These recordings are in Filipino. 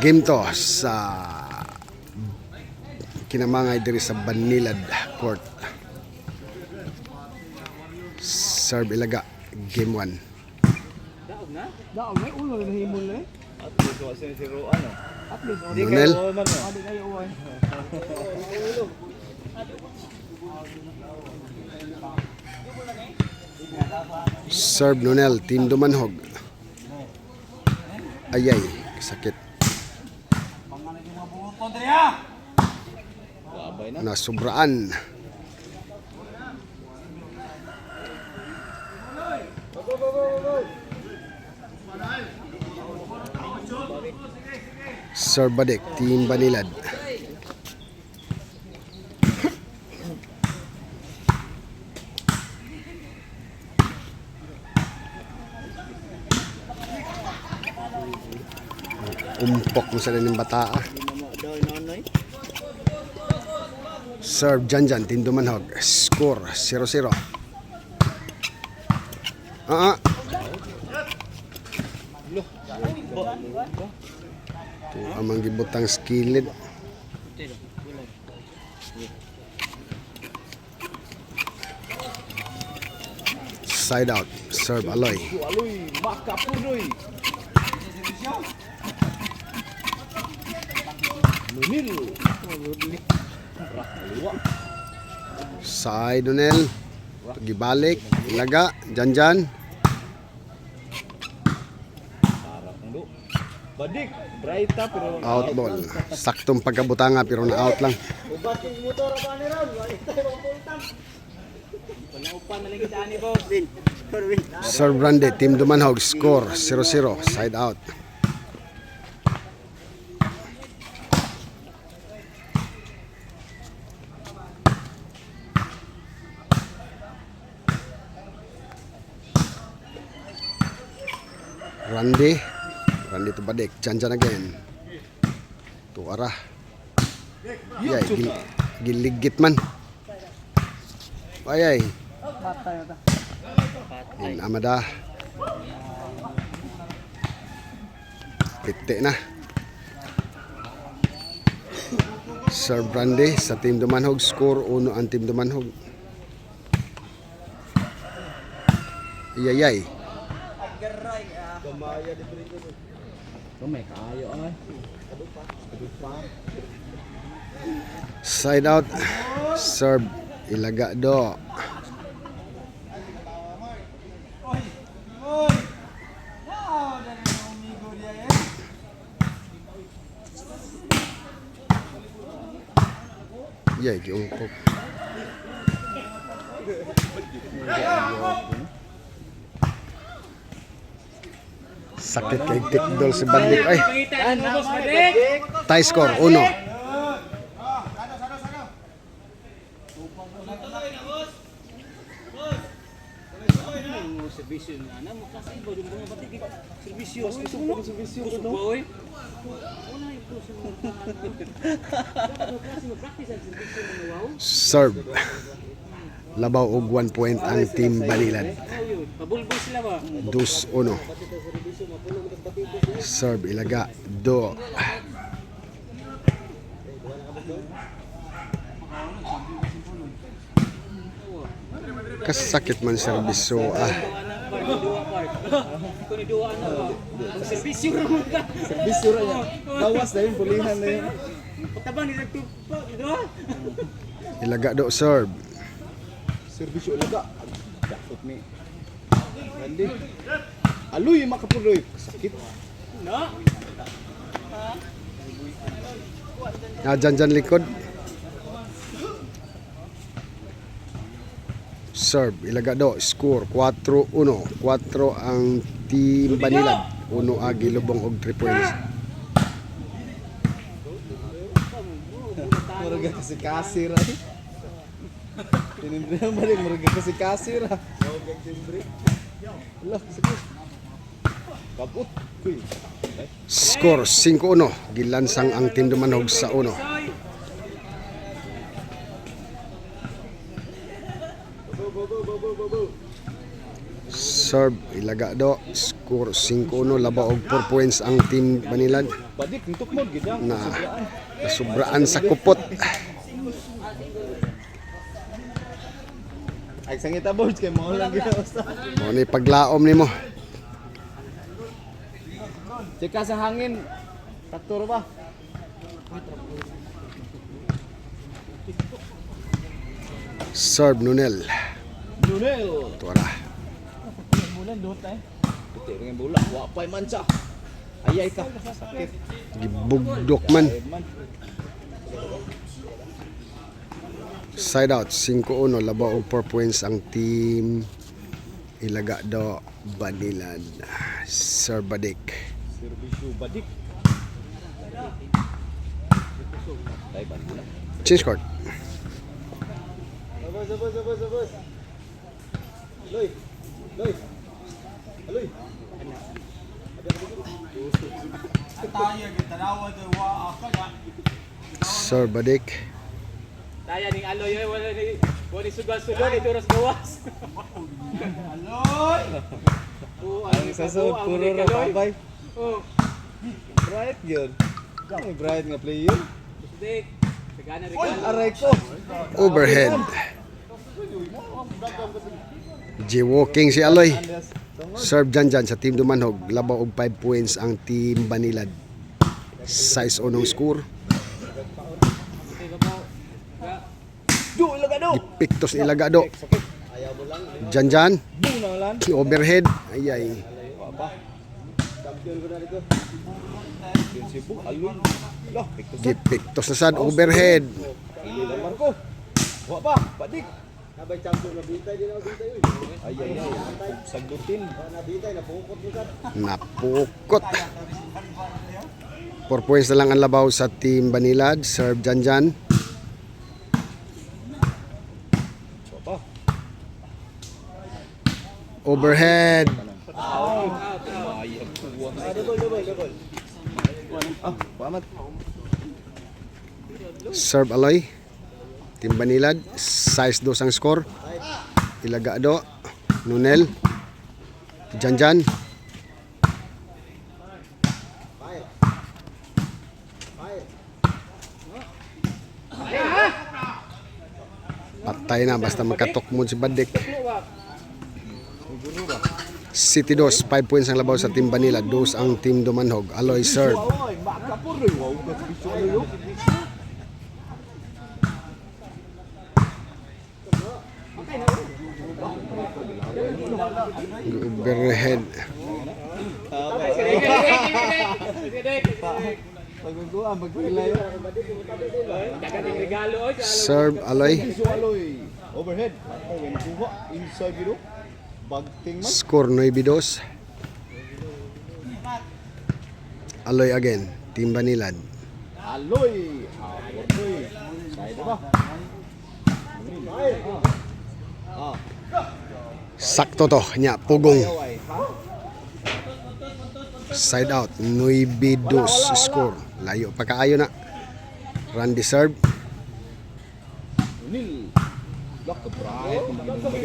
Game to sa kinamangay diri sa Banilad Court. Serve Ilaga, game 1. Daog na ulo na himol na. At dito kasi si Ruan. Nonel, Adi kayo uwan. serve Nonel, Team Dumanhog. Ayay, sakit. Labay na. Nasubraan. Serve Badek, Team Banilad. Umpok mo sa ng bata. Serve Janjan, Team Dumanhog. Score 0-0. Ito amang gibutang skilled. Side out. Serve Aloy. Aloy, makapunoy. Lunil. Side Donel. Gibalik. Ilaga. Janjan. Badik, brighta pero Out ball. Saktong pagkabutanga pero na-out lang. Serve Brande. Team Dumanhog. Score 0-0. Side out. Randy to Badek. Janjan again. To arah. Yay, giligit man. Ayay. Batay na ta. In Amada. Pite na. Sir Brandy sa Team Dumanhog. Score 1 ang Team Dumanhog. Iyayay. may kaayo ay. Side out. Serve Ilaga do. Yay, giungkop. Sakit kay tikdol si Bandik ay. Tie score 1. Servisyo na ana mo kasi iba yung mga batik servisyo servisyo ko no oy wala yung puso mo kasi mag-practice ang servisyo mo wow Serve labaw og 1 point ang Team Banilad. pabulbul sila ba 2-1. Serve Ilaga do. Kasakit man serbisyo servisyo ra mo ka Servisyo ra niya. Bawas na yun, bulihan na yun. patabang ni nagtupa dito Ilaga do serve. Servisyo laga. Dakot ni. Randy. Aloy, makapuloy. Sakit. no Dyan likod. Serve Ilaga do. Score 4-1. 4 ang Team Banilad. 1 agi lubong og 3 points. Maraga kasi kasir ay. Tinimbre ang balik, maraga kasi kasir ah. Wala, sakit. Kaput. Kuy. Score 5-1. Gilansang ang Team Dumanhog sa 1. Serve Ilagado, score 5-1, labaw og 4 points ang Team Banilad Badik, untuk mo, gida. na nasubraan sa kupot. Ay, sangita boards kay mo lang ginawa sa. Mo ni paglaom nimo. Chika sa hangin. Traktor ba? Serve Nunel. Lunel. Tuara. Bulan doon tayo. Puti rin yung bola. Wapay man siya. Ayay ka. Sakit. Gibugdok man. Ay man. Side out 5-1, labaw og 4 points ang Team Ilagado Banilad. Serve Badik. Servisyo badik. Tay ban bola. Change court. Abas. Loy. Loy. Aloy. Serve Badik. Taya ning aloy ay wala ni sugal-sugal ito ras gawas. Aloy. Ang sasod puro ra babay. Oh, Bright yun. Ang bright nga player. dik. Sagana Oy, regalo. aray ko. Overhead. G-walking si Aloy. Serve Janjan sa Team Dumanhog. Labaw og 5 points ang Team Banilad. 6-1 score. Okay, babaw. Ga. Do ilagado. Ipiktos ni Ilagado. Ayaw mo lang. Janjan. Do na lang. Overhead. Ayay. Apa? Champion ko na dito. Champion Cebu. Aloy. Lah, pikto sa. Gipiktos na sad. Overhead. Ili lamar ko. Wa pa, padik. Abay champion na bitay din ako bitay. Ay. Sagdutin. Na bitay na pukot mo sad. Napukot. 4 points na lang ang labaw sa Team Banilad. Serve Janjan. Wa pa. Overhead. Ayaw. Double. Ah, pamat. Serve Aloy. Team Banilad. 6-2 ang score. Ilagado. Nunel. Janjan. Patay na basta magkatukmod si Badik. City 2, 5 points ang labaw sa Team Banilad. 2 ang Team Dumanhog. Aloy serve. Oy, makapur rin. Wow, gasbiso ayo. Overhead. Pagkukuha, magpilay. Dagan ning regalo oy. Serve Aloy. Aloy. Overhead. Oh, when kuha inside dito. Bagting man. Score 9-2. Aloy again. Team Banilad. Aloy. Aloy. Side ba? Ah. Sakto to. Nya, pugong. Away, ha? Side out. 9-2 score. Layo pa kaayo na. Randy serve. Nil. Lock ka bright.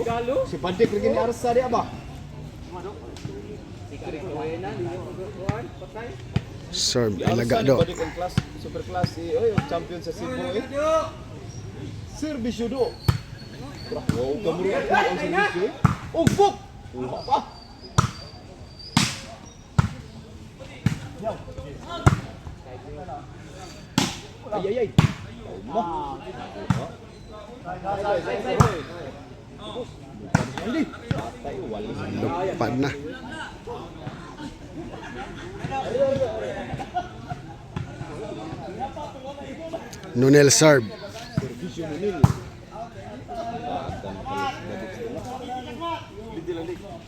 Regalo. Si Padik rin ni Arsa di ba? Sikri ko na kuan patay. Serve Arsa ni Ilagado. Padik ang class, super class. Oy, champion sa Cebu eh. Servisyo do. Wow, kamuruan ko ang servisyo eh. Oh, buk! Kuha pa. Ay. Oh, Hindi. Patay, wali. Lupad na. Nunel serve. Servisyo ni Nil.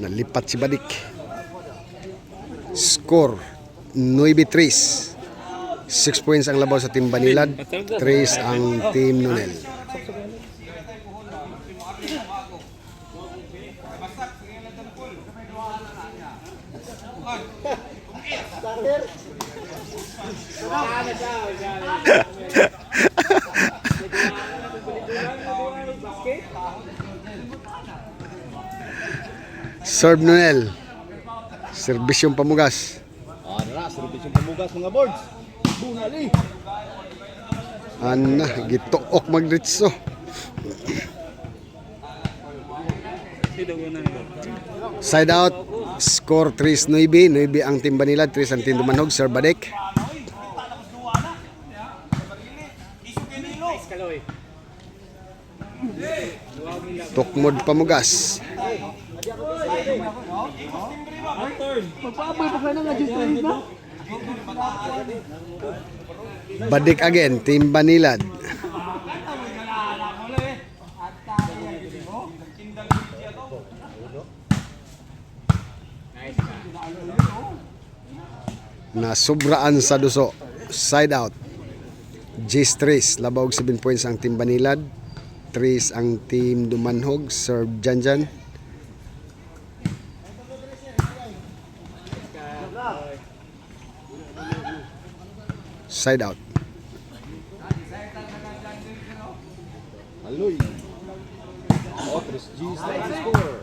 Nalipat si Badik. Score 9-3. 6 points ang labaw sa Team Banilad. 3 ang Team Nunel. Serve Nunel. Serbisyong pamugas. Ara, service yung pamugas mga boards. Bunali. Ana, gituok magritso. Side out. Score 3-9. 9 ang Team Banilad, 3 ang Team Dumanhog. Serve Badek. Tukmod pamugas. Badik again, Team Banilad. Nasubraan sa duso. Side out. Gis 3, labawog 7 points ang Team Banilad. 3 ang Team Dumanhog. Serve Janjan. Side out. Aloy. Oh, 3 G starts the score.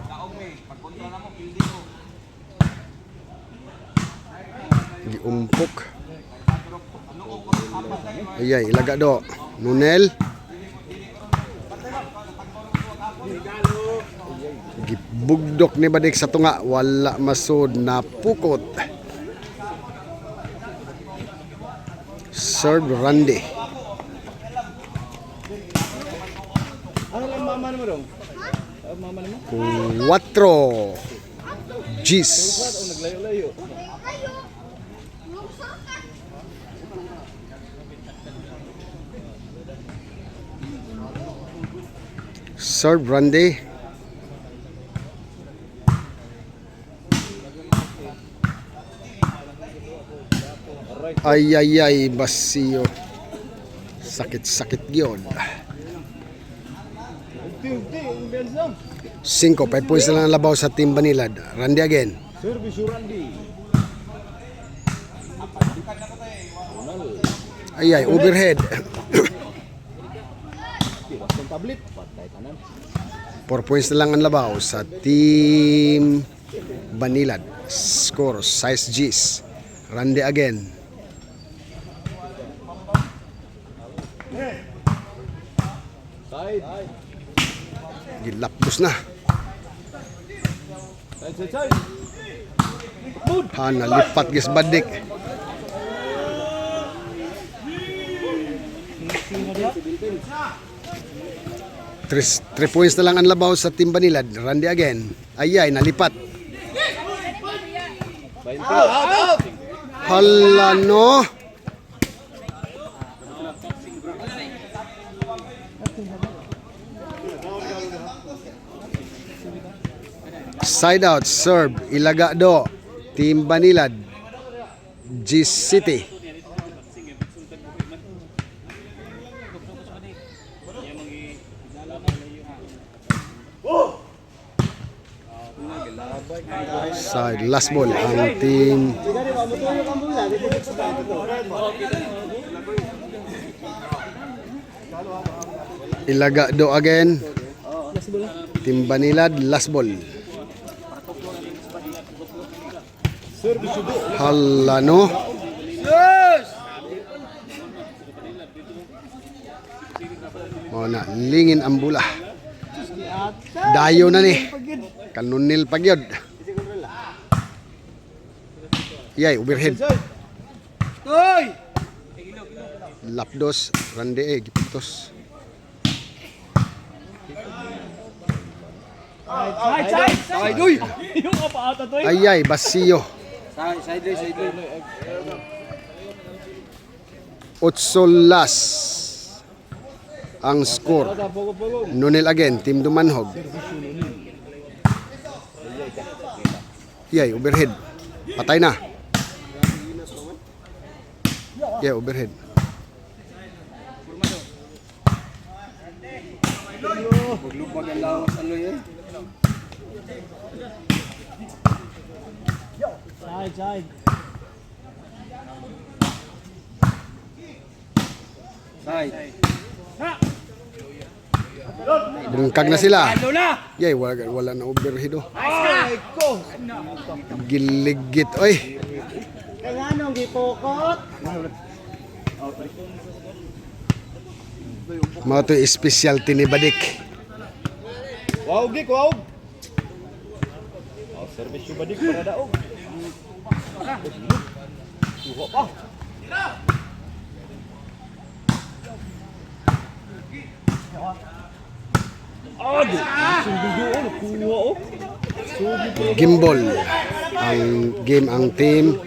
Giumpok. Ayay, ilaga do. Nunel. Gibugdok ni Badik sa tunga. Wala masod na pukot. Serve Randy. Ano lang mama naman dong? Mama naman? 4. Gis. Oh, naglayo-layo. Serve Randy. Ay, basiyo. Sakit-sakit gyud. Unti-unti, ang bensam. 5 points na lang ang labaw sa Team Banilad. Randy again. Service Randy. Ayay, overhead. Tiwas ng tablet. Patay tanan. 4 points na lang ang labaw sa Team Banilad. Score, size G's. Randy again. Side. Gilapdos na. Side. Nalipat gis Badik. Three points na lang ang labaw sa Team Banilad. Randy again. Ayay, nalipat. Hala no. Side out, serve, ilaga do. Team Banilad. Gis City. Side, last ball ang team ilaga do again. Team Banilad, last ball. Hala no. O na, lingin ang bula. Dayo na ni. Kanunil pagyod. Yay, overhead. Lapdos, Randy gipitos. Ayay, basiyo. Otsolas ang score. Nunel again, Team Dumanhog. Yay, overhead. Patay na. Yeah, overhead. Maglubag ang lawas aloy eh. Side. Side. Bungkag na sila. Ano na? Yay, wala na overhead oh. Ay, ko! Giligit, oy. Kaya nung gipokot. Mao to specialty ni Badik. Wow, Gik, wow! Oh, service yung Badik para daog. Tuho pa. Sundo doon, kuha oh. Gimbal ang game ang team